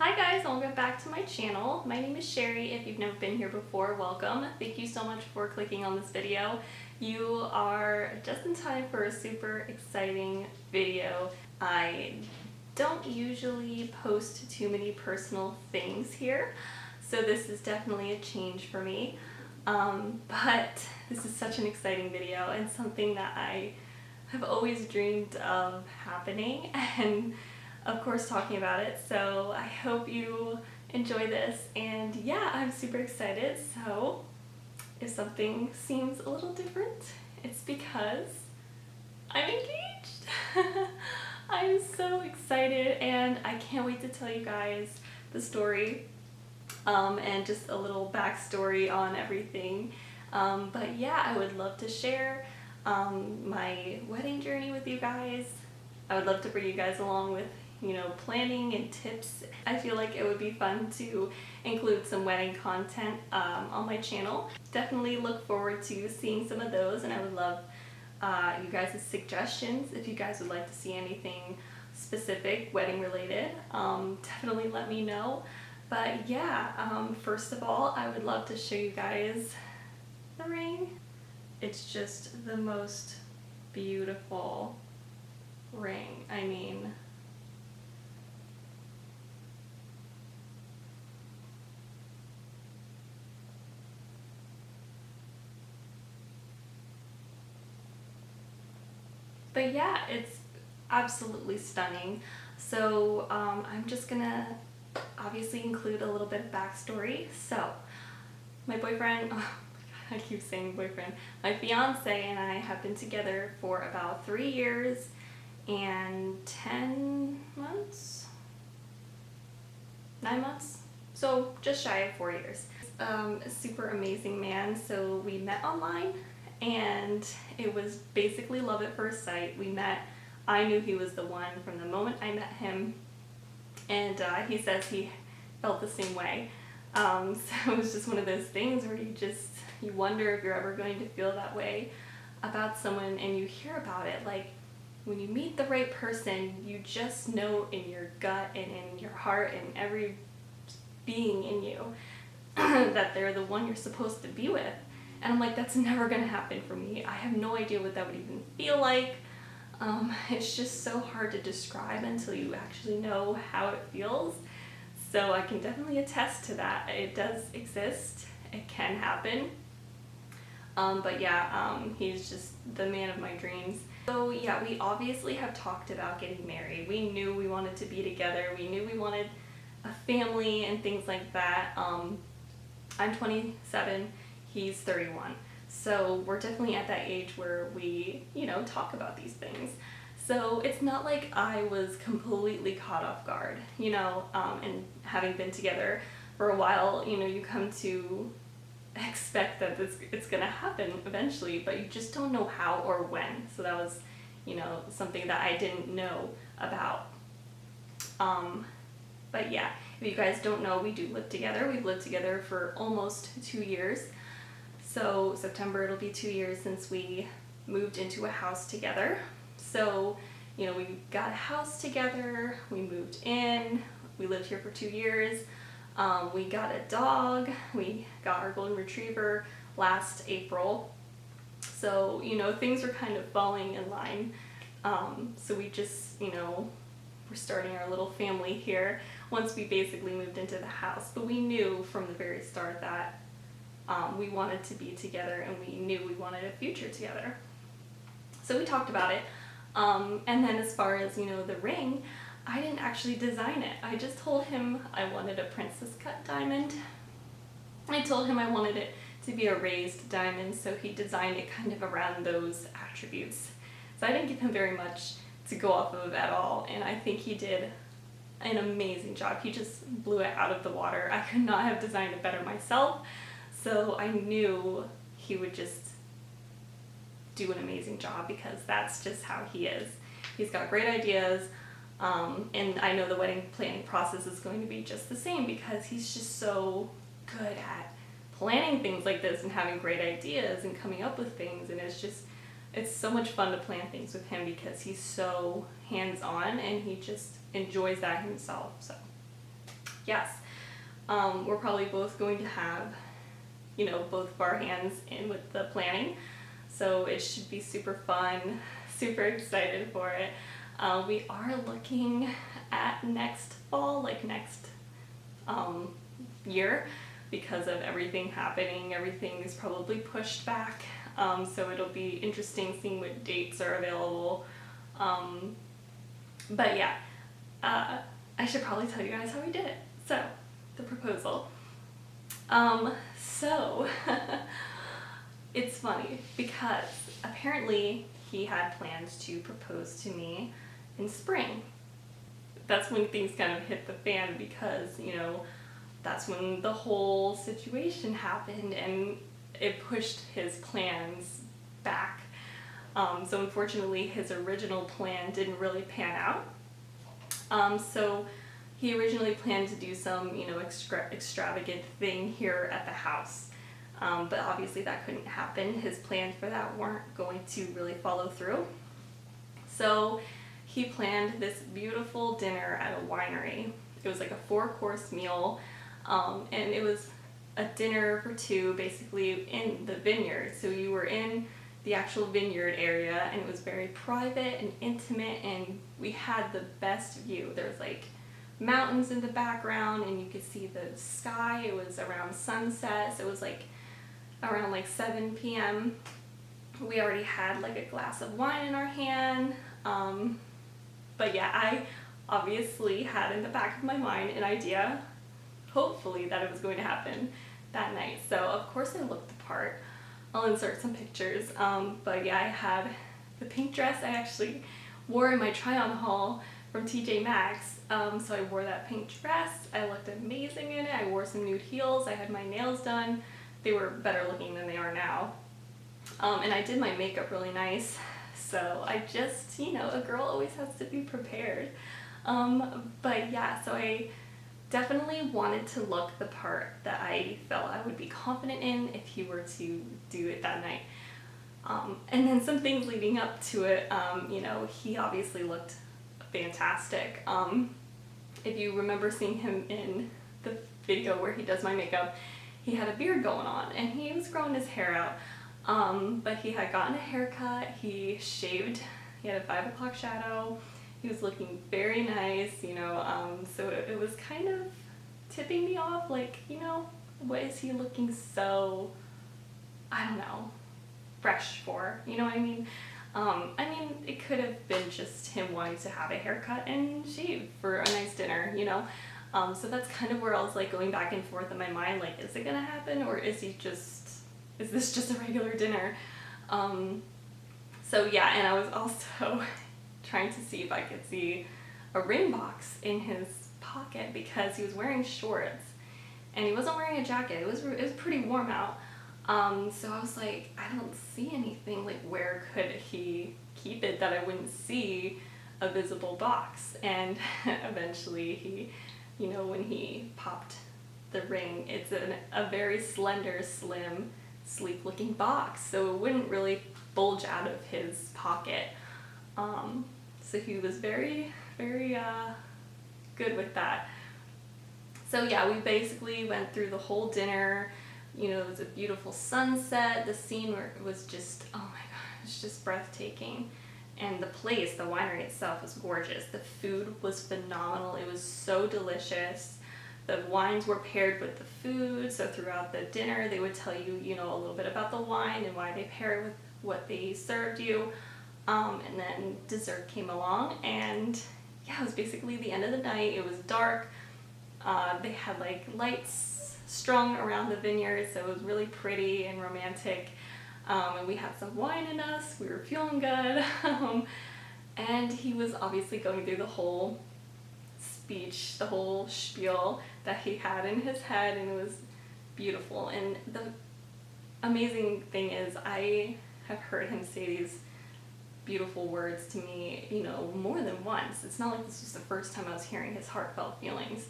Hi guys, welcome back to my channel. My name is Sherry. If you've never been here before, welcome. Thank you so much for clicking on this video. You are just in time for a super exciting video. I don't usually post too many personal things here, so this is definitely a change for me. But this is such an exciting video and something that I have always dreamed of happening and of course talking about it, so I hope you enjoy this. And yeah, I'm super excited. So if something seems a little different, it's because I'm engaged. I'm so excited and I can't wait to tell you guys the story and just a little backstory on everything. But yeah, I would love to share my wedding journey with you guys. I would love to bring you guys along with, planning and tips. I feel like it would be fun to include some wedding content on my channel. Definitely look forward to seeing some of those, and I would love you guys' suggestions if you guys would like to see anything specific wedding related. Definitely let me know. But yeah, first of all, I would love to show you guys the ring. It's just the most beautiful ring. I mean, but yeah, it's absolutely stunning. So I'm just gonna obviously include a little bit of backstory. So my boyfriend, oh, I keep saying boyfriend, my fiance and I have been together for about 3 years and 10 months, 9 months, so just shy of 4 years. A super amazing man. So we met online and it was basically love at first sight. We met, I knew he was the one from the moment I met him, and he says he felt the same way. So it was just one of those things where you wonder if you're ever going to feel that way about someone, and you hear about it. Like when you meet the right person, you just know in your gut and in your heart and every being in you that they're the one you're supposed to be with. And I'm like, that's never gonna happen for me. I have no idea what that would even feel like. It's just so hard to describe until you actually know how it feels. So I can definitely attest to that. It does exist. It can happen. But yeah, he's just the man of my dreams. So yeah, we obviously have talked about getting married. We knew we wanted to be together. We knew we wanted a family and things like that. I'm 27, he's 31. So we're definitely at that age where we, talk about these things. So it's not like I was completely caught off guard, and having been together for a while, you come to expect that it's gonna happen eventually, but you just don't know how or when. So that was, something that I didn't know about. But yeah, if you guys don't know, we do live together. We've lived together for almost 2 years. So September it'll be 2 years since we moved into a house together. So, we got a house together, we moved in, we lived here for 2 years. We got a dog. We got our golden retriever last April. So, things were kind of falling in line. So we just, we're starting our little family here once we basically moved into the house. But we knew from the very start that we wanted to be together, and we knew we wanted a future together. So we talked about it. And then as far as, the ring, I didn't actually design it. I just told him I wanted a princess cut diamond. I told him I wanted it to be a raised diamond, so he designed it kind of around those attributes. So I didn't give him very much to go off of at all, and I think he did an amazing job. He just blew it out of the water. I could not have designed it better myself, so I knew he would just do an amazing job because that's just how he is. He's got great ideas. And I know the wedding planning process is going to be just the same because he's just so good at planning things like this and having great ideas and coming up with things. And it's so much fun to plan things with him because he's so hands-on and he just enjoys that himself. So yes, we're probably both going to have, you know, both of our hands in with the planning. So it should be super fun, super excited for it. We are looking at next fall, like next year, because of everything happening. Everything is probably pushed back. So it'll be interesting seeing what dates are available. But yeah, I should probably tell you guys how we did it. So, the proposal. So, it's funny because apparently he had plans to propose to me in spring. That's when things kind of hit the fan because, you know, that's when the whole situation happened and it pushed his plans back. So unfortunately his original plan didn't really pan out. So he originally planned to do some, you know, extravagant thing here at the house. But obviously that couldn't happen. His plans for that weren't going to really follow through. So he planned this beautiful dinner at a winery. It was like a 4-course meal, and it was a dinner for two basically in the vineyard. So you were in the actual vineyard area and it was very private and intimate, and we had the best view. There was like mountains in the background and you could see the sky. It was around sunset, so it was like around like 7 p.m. We already had like a glass of wine in our hand. But yeah, I obviously had in the back of my mind an idea, hopefully, that it was going to happen that night. So of course I looked the part. I'll insert some pictures. But yeah, I had the pink dress I actually wore in my try-on haul from TJ Maxx. So I wore that pink dress. I looked amazing in it. I wore some nude heels. I had my nails done. They were better looking than they are now. And I did my makeup really nice. So I just, you know, a girl always has to be prepared. But yeah, so I definitely wanted to look the part that I felt I would be confident in if he were to do it that night. And then some things leading up to it, you know, he obviously looked fantastic. If you remember seeing him in the video where he does my makeup, he had a beard going on and he was growing his hair out. But he had gotten a haircut, he shaved, he had a 5 o'clock shadow, he was looking very nice, you know, so it was kind of tipping me off, like, you know, what is he looking so, I don't know, fresh for, you know what I mean? I mean, it could have been just him wanting to have a haircut and shave for a nice dinner, you know? So that's kind of where I was like going back and forth in my mind, like, is it gonna happen or is this just a regular dinner? So yeah, and I was also trying to see if I could see a ring box in his pocket because he was wearing shorts and he wasn't wearing a jacket. It was pretty warm out. So I was like, I don't see anything, like where could he keep it that I wouldn't see a visible box? And eventually he, you know, when he popped the ring, it's a very slender, slim, sleek looking box, so it wouldn't really bulge out of his pocket. So he was very, very good with that. So yeah, we basically went through the whole dinner. You know, it was a beautiful sunset. The scene where it was just, oh my god, it's just breathtaking. And the place, the winery itself, was gorgeous. The food was phenomenal. It was so delicious. The wines were paired with the food, so throughout the dinner they would tell you, you know, a little bit about the wine and why they pair it with what they served you. And then dessert came along, and yeah, it was basically the end of the night. It was dark. They had like lights strung around the vineyard, so it was really pretty and romantic. And we had some wine in us. We were feeling good. And he was obviously going through the whole speech, the whole spiel that he had in his head, and it was beautiful. And the amazing thing is I have heard him say these beautiful words to me, you know, more than once. It's not like this was the first time I was hearing his heartfelt feelings.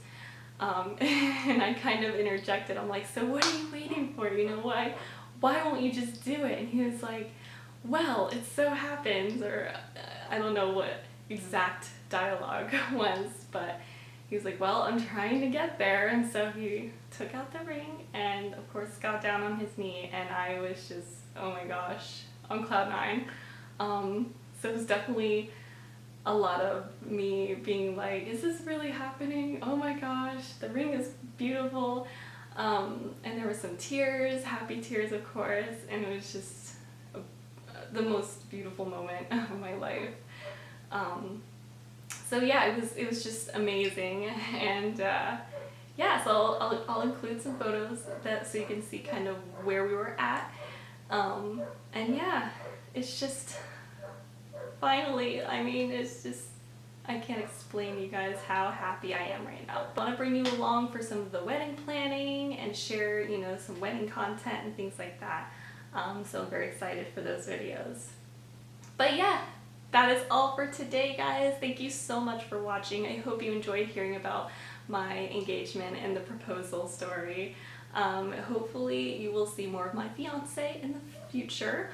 And I kind of interjected, I'm like, so what are you waiting for? You know, why won't you just do it? And he was like, well, it so happens, or I don't know what exact dialogue was, but he was like, well, I'm trying to get there. And so he took out the ring and of course got down on his knee, and I was just, oh my gosh, on cloud nine. So it was definitely a lot of me being like, is this really happening? Oh my gosh, the ring is beautiful. And there were some tears, happy tears of course, and it was just the most beautiful moment of my life. So yeah, it was just amazing, and yeah, so I'll include some photos so you can see kind of where we were at, and yeah, it's just finally, I mean, it's just, I can't explain to you guys how happy I am right now. I want to bring you along for some of the wedding planning and share, you know, some wedding content and things like that. So I'm very excited for those videos. But yeah, that is all for today, guys. Thank you so much for watching. I hope you enjoyed hearing about my engagement and the proposal story. Hopefully you will see more of my fiance in the future.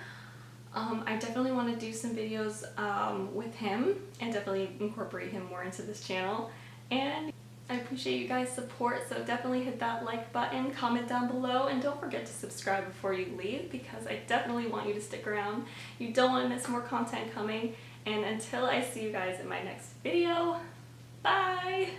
I definitely want to do some videos with him and definitely incorporate him more into this channel. And I appreciate you guys' support, so definitely hit that like button, comment down below, and don't forget to subscribe before you leave because I definitely want you to stick around. You don't want to miss more content coming. And until I see you guys in my next video, bye!